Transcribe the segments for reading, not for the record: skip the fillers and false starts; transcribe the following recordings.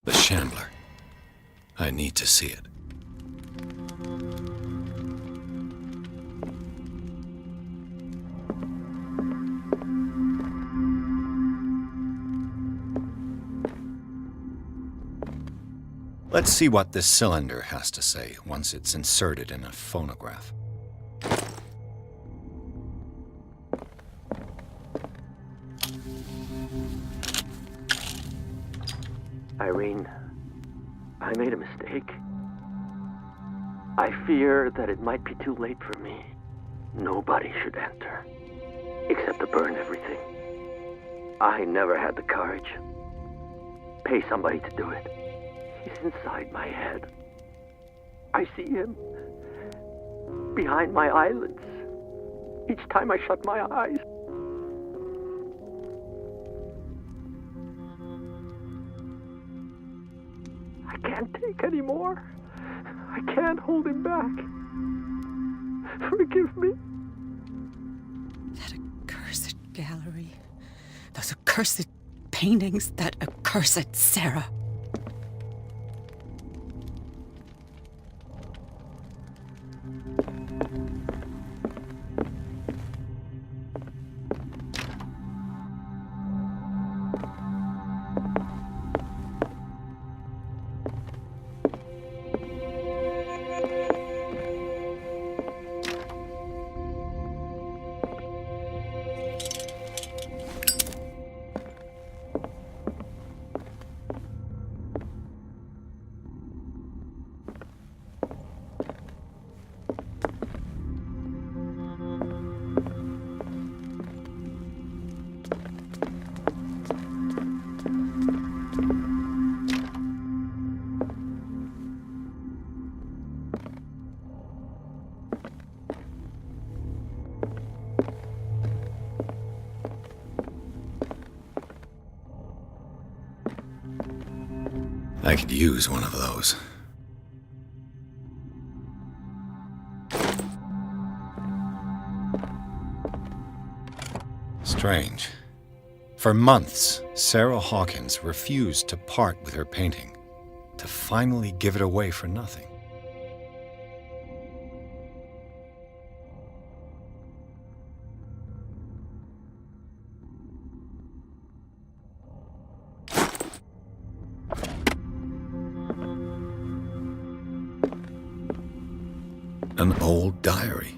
The Shambler. I need to see it. Let's see what this cylinder has to say once it's inserted in a phonograph. Irene, I made a mistake. I fear that it might be too late for me. Nobody should enter, except to burn everything. I never had the courage. Pay somebody to do it. He's inside my head. I see him behind my eyelids each time I shut my eyes. I can't take any more. I can't hold him back. Forgive me. That accursed gallery. Those accursed paintings. That accursed Sarah. I could use one of those. Strange. For months, Sarah Hawkins refused to part with her painting, to finally give it away for nothing. An old diary.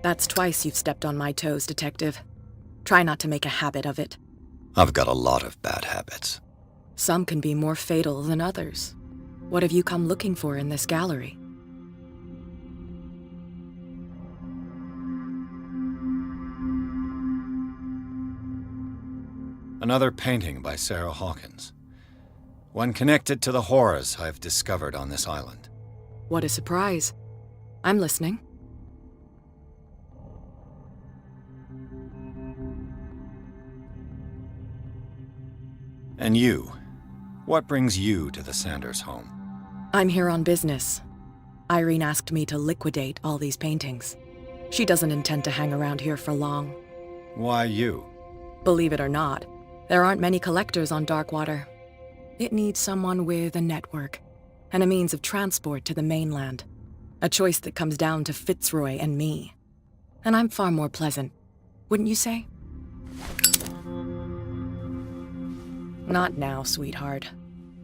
That's twice you've stepped on my toes, Detective. Try not to make a habit of it. I've got a lot of bad habits. Some can be more fatal than others. What have you come looking for in this gallery? Another painting by Sarah Hawkins. One connected to the horrors I've discovered on this island. What a surprise. I'm listening. And you? What brings you to the Sanders home? I'm here on business. Irene asked me to liquidate all these paintings. She doesn't intend to hang around here for long. Why you? Believe it or not, there aren't many collectors on Darkwater. It needs someone with a network and a means of transport to the mainland. A choice that comes down to Fitzroy and me. And I'm far more pleasant, wouldn't you say? Not now, sweetheart.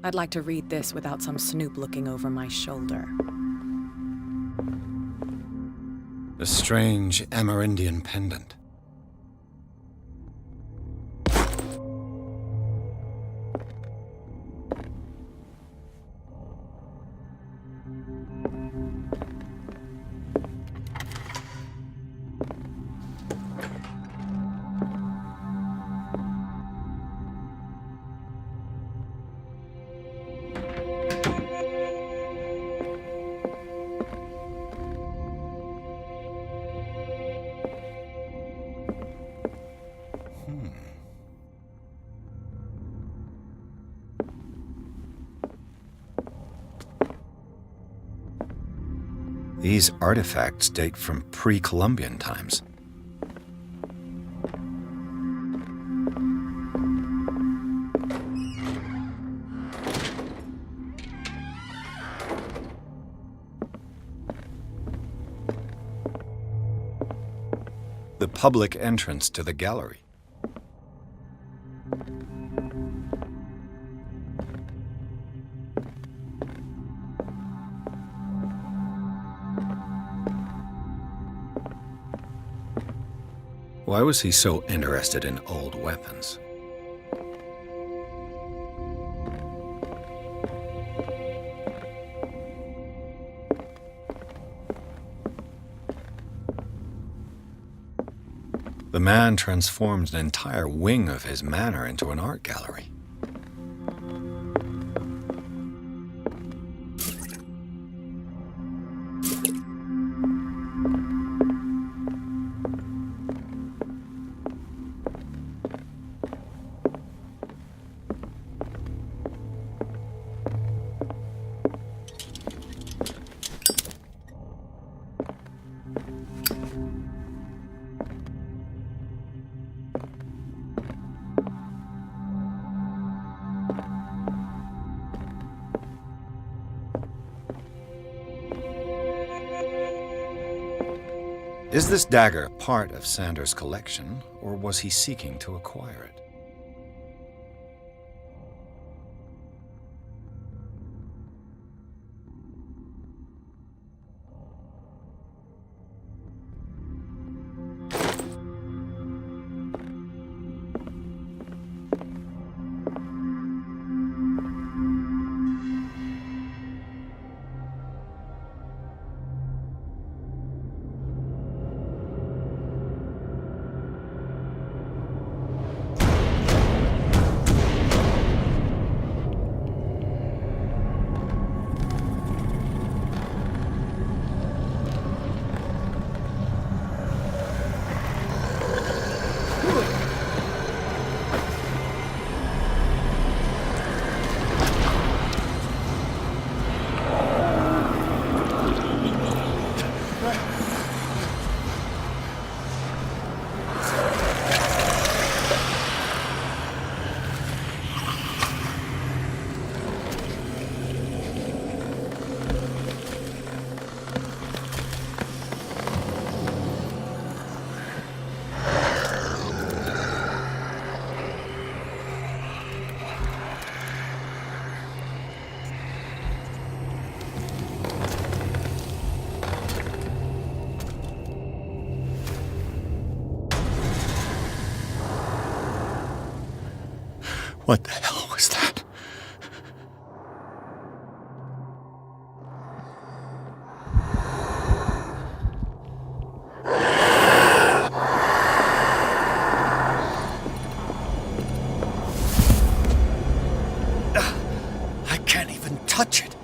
I'd like to read this without some snoop looking over my shoulder. The strange Amerindian pendant. These artifacts date from pre-Columbian times. The public entrance to the gallery. Why was he so interested in old weapons? The man transformed an entire wing of his manor into an art gallery. Is this dagger part of Sanders' collection, or was he seeking to acquire it? What the hell was that? touch it.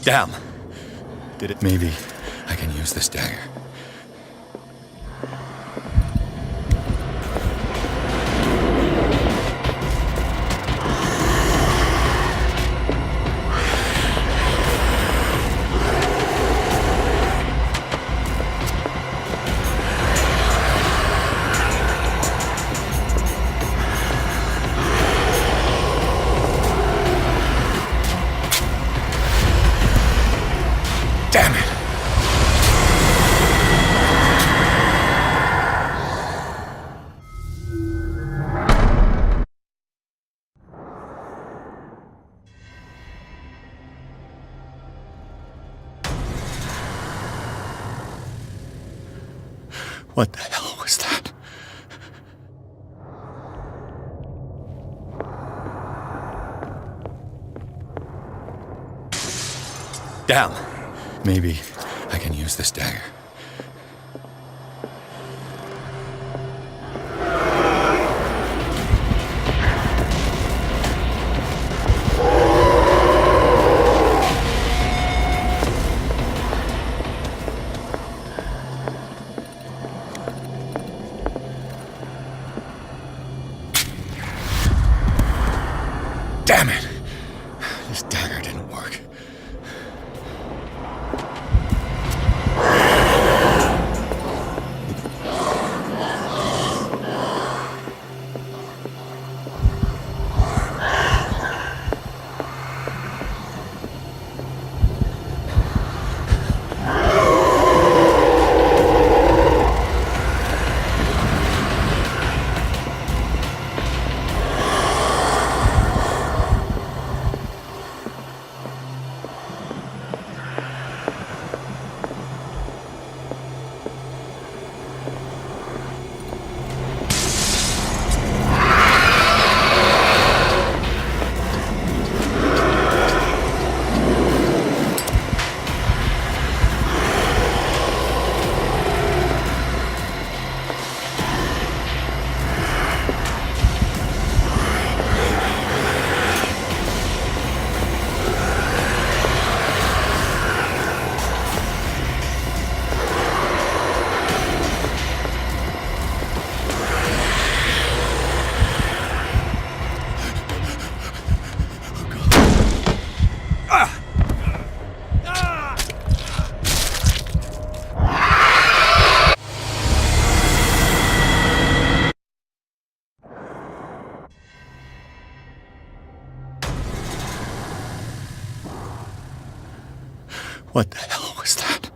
Damn. Did it? Maybe I can use this dagger. Damn it! What the hell was that? Damn. Maybe I can use this dagger. Damn it! This dagger didn't work. What the hell was that?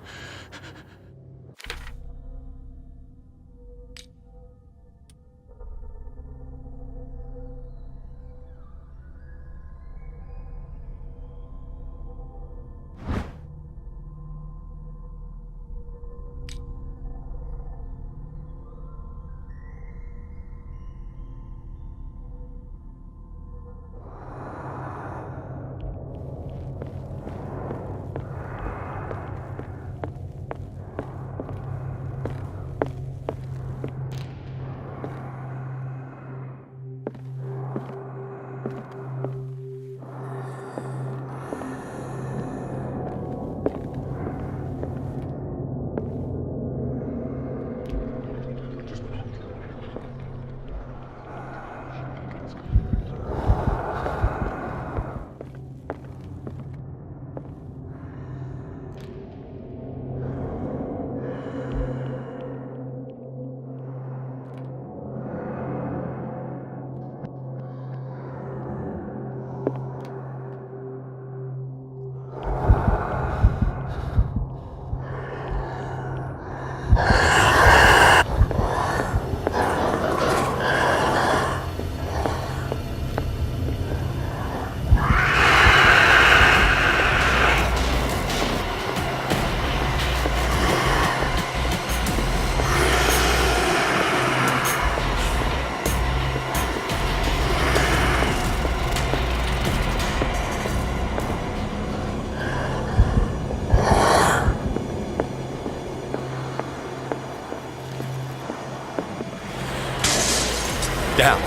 Down.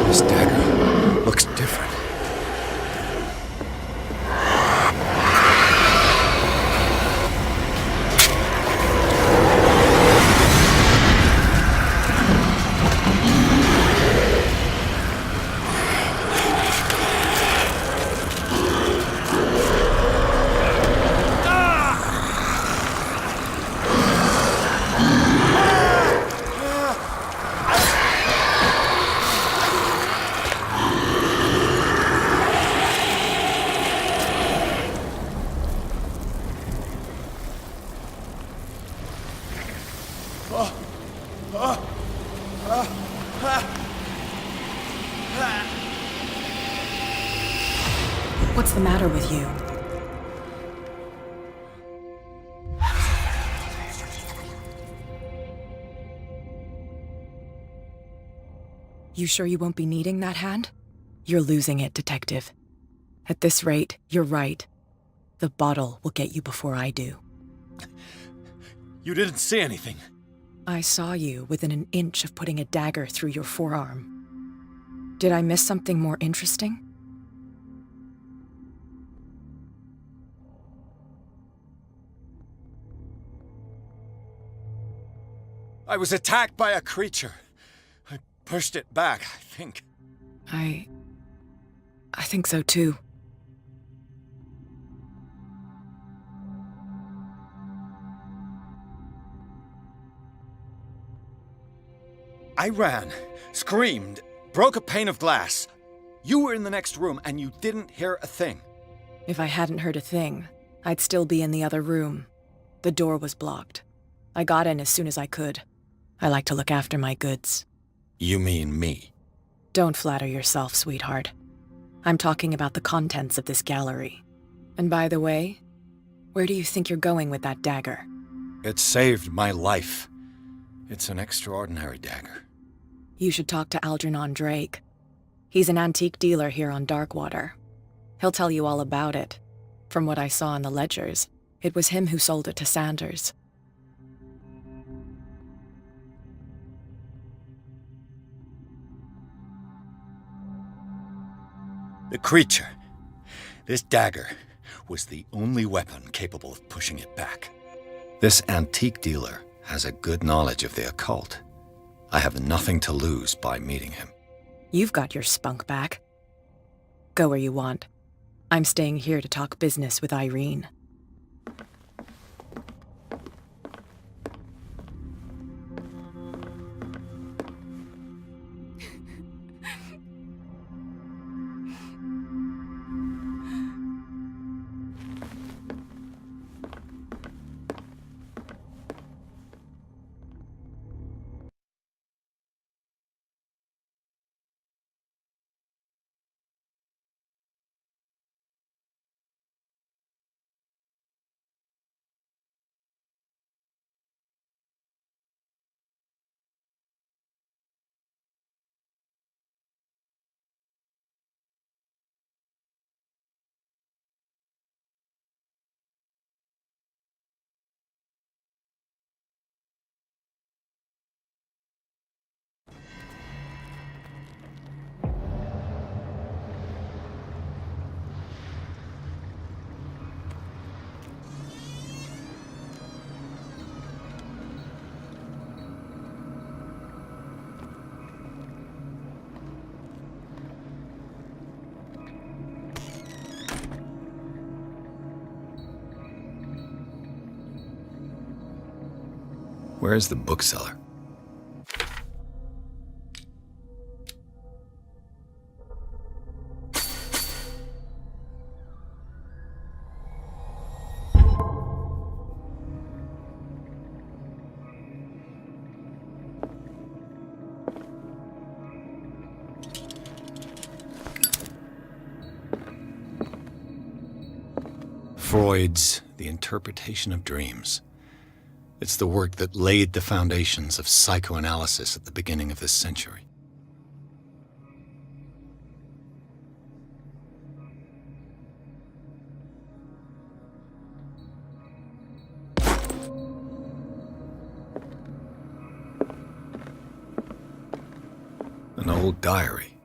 This dagger looks different. What's the matter with you? You sure you won't be needing that hand? You're losing it, Detective. At this rate, you're right. The bottle will get you before I do. You didn't see anything. I saw you within an inch of putting a dagger through your forearm. Did I miss something more interesting? I was attacked by a creature. I pushed it back, I think. I think so too. I ran, screamed, broke a pane of glass. You were in the next room and you didn't hear a thing. If I hadn't heard a thing, I'd still be in the other room. The door was blocked. I got in as soon as I could. I like to look after my goods. You mean me? Don't flatter yourself, sweetheart. I'm talking about the contents of this gallery. And by the way, where do you think you're going with that dagger? It saved my life. It's an extraordinary dagger. You should talk to Algernon Drake. He's an antique dealer here on Darkwater. He'll tell you all about it. From what I saw in the ledgers, it was him who sold it to Sanders. The creature, this dagger, was the only weapon capable of pushing it back. This antique dealer has a good knowledge of the occult. I have nothing to lose by meeting him. You've got your spunk back. Go where you want. I'm staying here to talk business with Irene. Where's the bookseller? Freud's The Interpretation of Dreams. It's the work that laid the foundations of psychoanalysis at the beginning of this century. An old diary.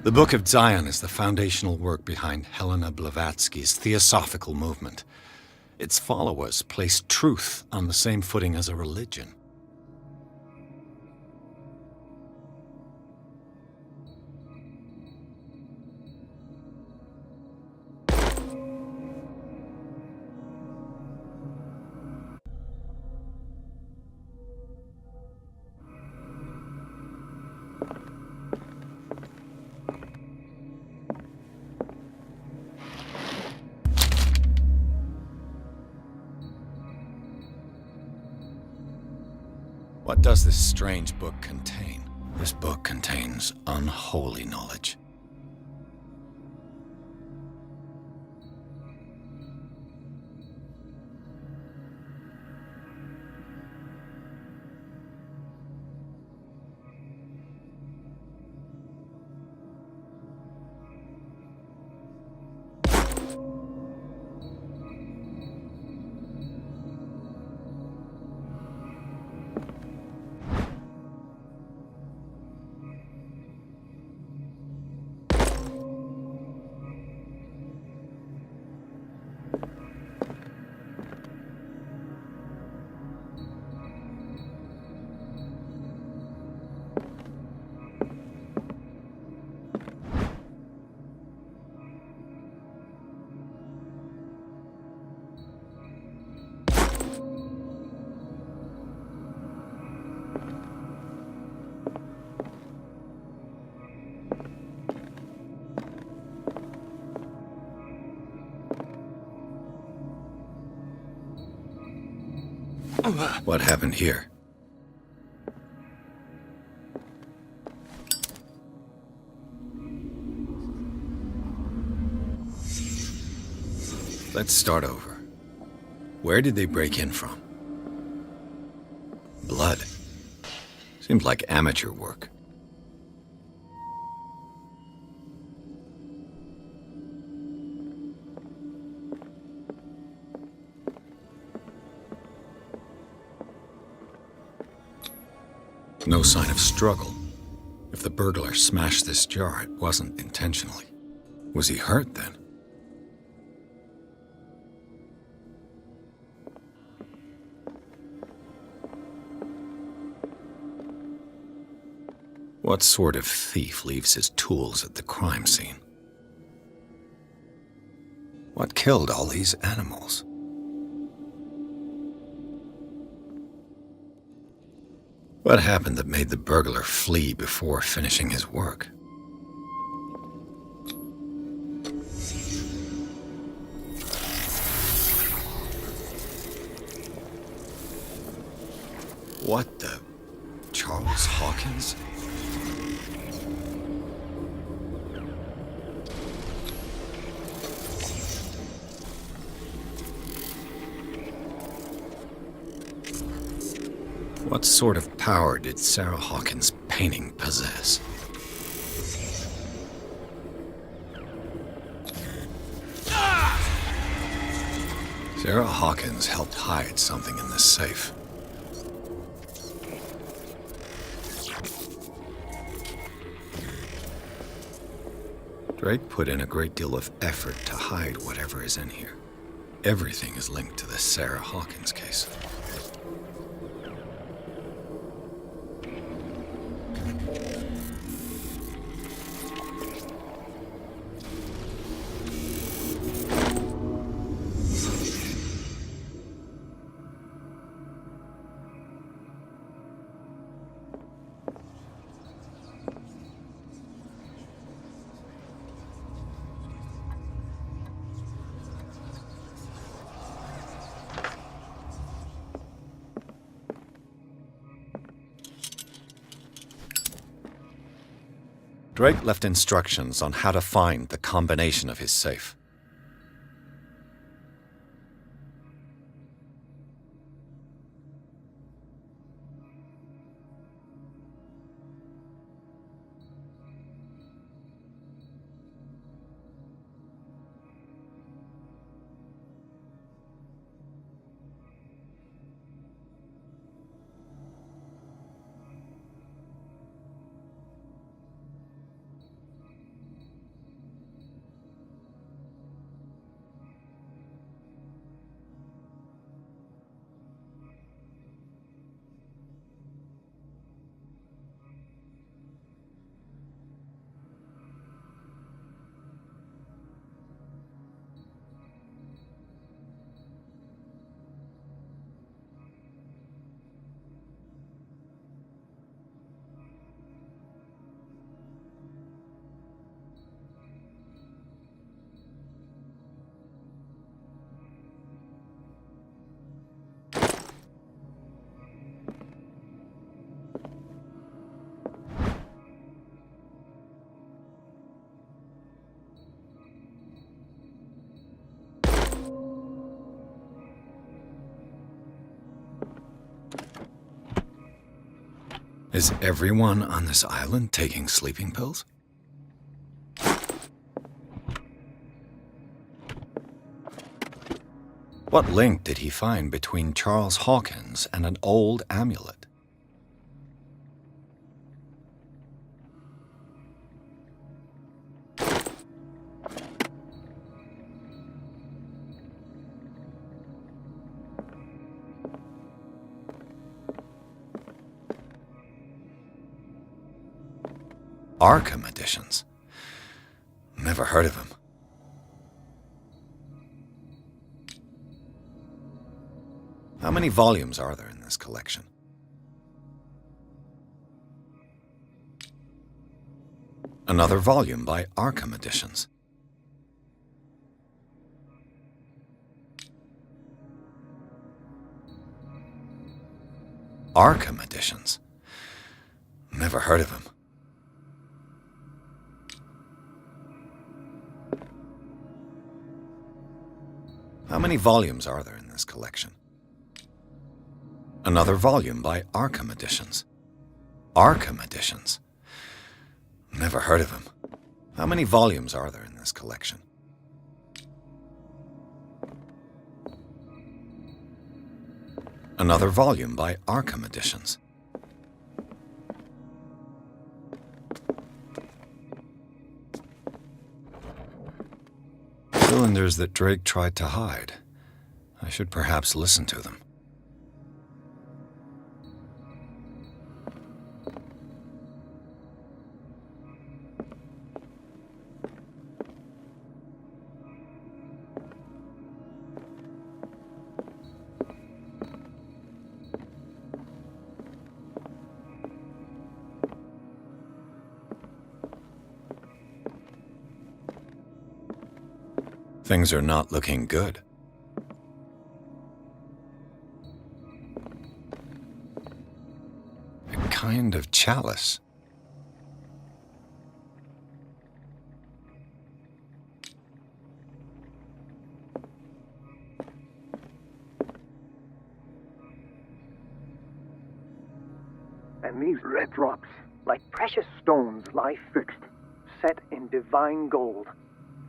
The Book of Zion is the foundational work behind Helena Blavatsky's theosophical movement. Its followers place truth on the same footing as a religion. What does this strange book contain? This book contains unholy knowledge. What happened here? Let's start over. Where did they break in from? Blood. Seems like amateur work. No sign of struggle. If the burglar smashed this jar, it wasn't intentionally. Was he hurt then? What sort of thief leaves his tools at the crime scene? What killed all these animals? What happened that made the burglar flee before finishing his work? What the... Charles Hawkins? What sort of power did Sarah Hawkins' painting possess? Sarah Hawkins helped hide something in this safe. Drake put in a great deal of effort to hide whatever is in here. Everything is linked to the Sarah Hawkins case. Drake left instructions on how to find the combination of his safe. Is everyone on this island taking sleeping pills? What link did he find between Charles Hawkins and an old amulet? Arkham editions. Never heard of him. How many volumes are there in this collection? Another volume by Arkham Editions. Arkham Editions. Never heard of him. How many volumes are there in this collection? Another volume by Arkham Editions. Arkham Editions. Never heard of him. How many volumes are there in this collection? Another volume by Arkham Editions. Cylinders that Drake tried to hide. I should perhaps listen to them. Things are not looking good. A kind of chalice. And these red drops, like precious stones, lie fixed, set in divine gold.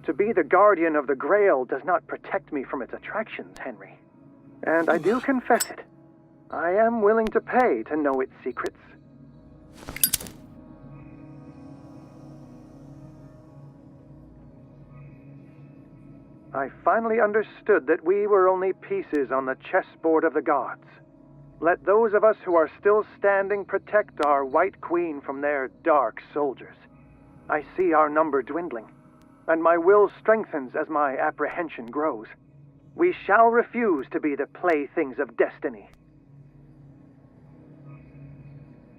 To be the guardian of the Grail does not protect me from its attractions, Henry. And I do confess it. I am willing to pay to know its secrets. I finally understood that we were only pieces on the chessboard of the gods. Let those of us who are still standing protect our White Queen from their dark soldiers. I see our number dwindling, and my will strengthens as my apprehension grows. We shall refuse to be the playthings of destiny.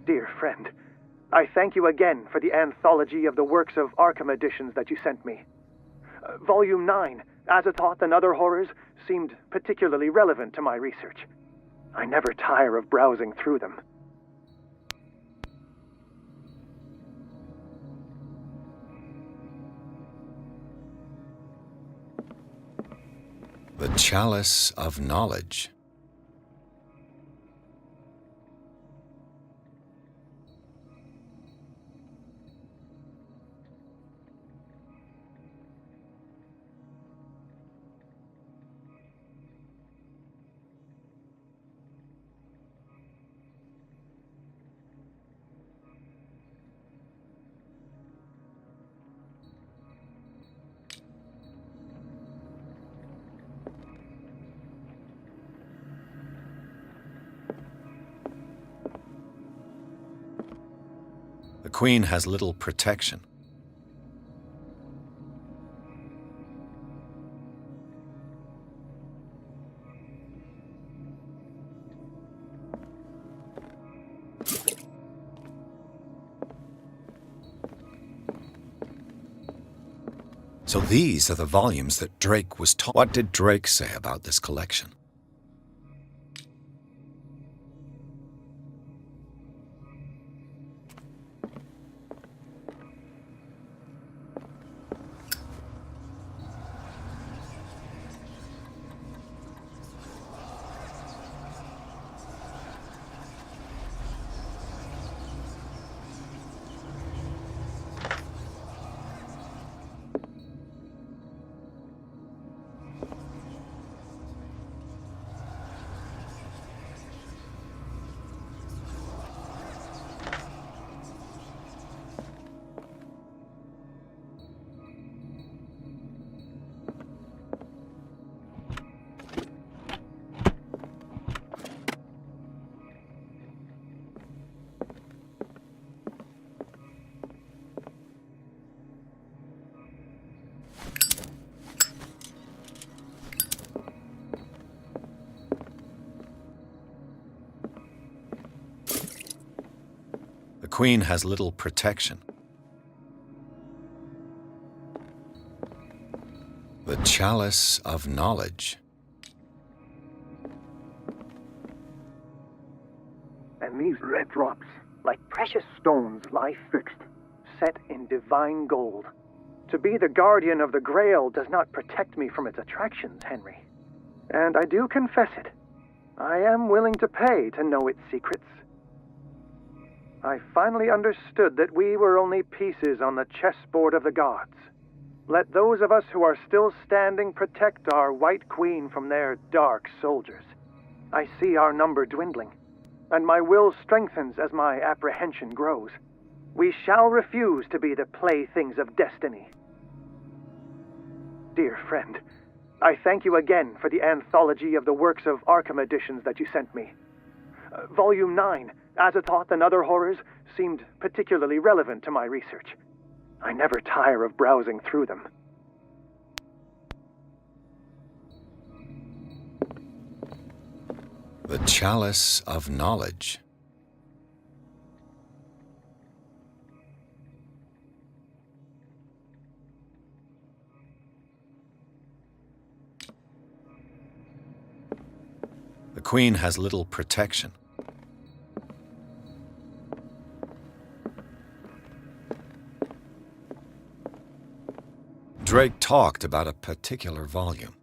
Dear friend, I thank you again for the anthology of the works of Arkham editions that you sent me. Volume 9, Azathoth and Other Horrors, seemed particularly relevant to my research. I never tire of browsing through them. The Chalice of Knowledge. The Queen has little protection. So these are the volumes that Drake was taught. What did Drake say about this collection? The Queen has little protection. The Chalice of Knowledge. And these red drops, like precious stones, lie fixed, set in divine gold. To be the guardian of the Grail does not protect me from its attractions, Henry. And I do confess it. I am willing to pay to know its secrets. I finally understood that we were only pieces on the chessboard of the gods. Let those of us who are still standing protect our White Queen from their dark soldiers. I see our number dwindling, and my will strengthens as my apprehension grows. We shall refuse to be the playthings of destiny. Dear friend, I thank you again for the anthology of the works of Arkham editions that you sent me. Volume 9, Azathoth and Other Horrors, seemed particularly relevant to my research. I never tire of browsing through them. The Chalice of Knowledge. The Queen has little protection. Drake talked about a particular volume.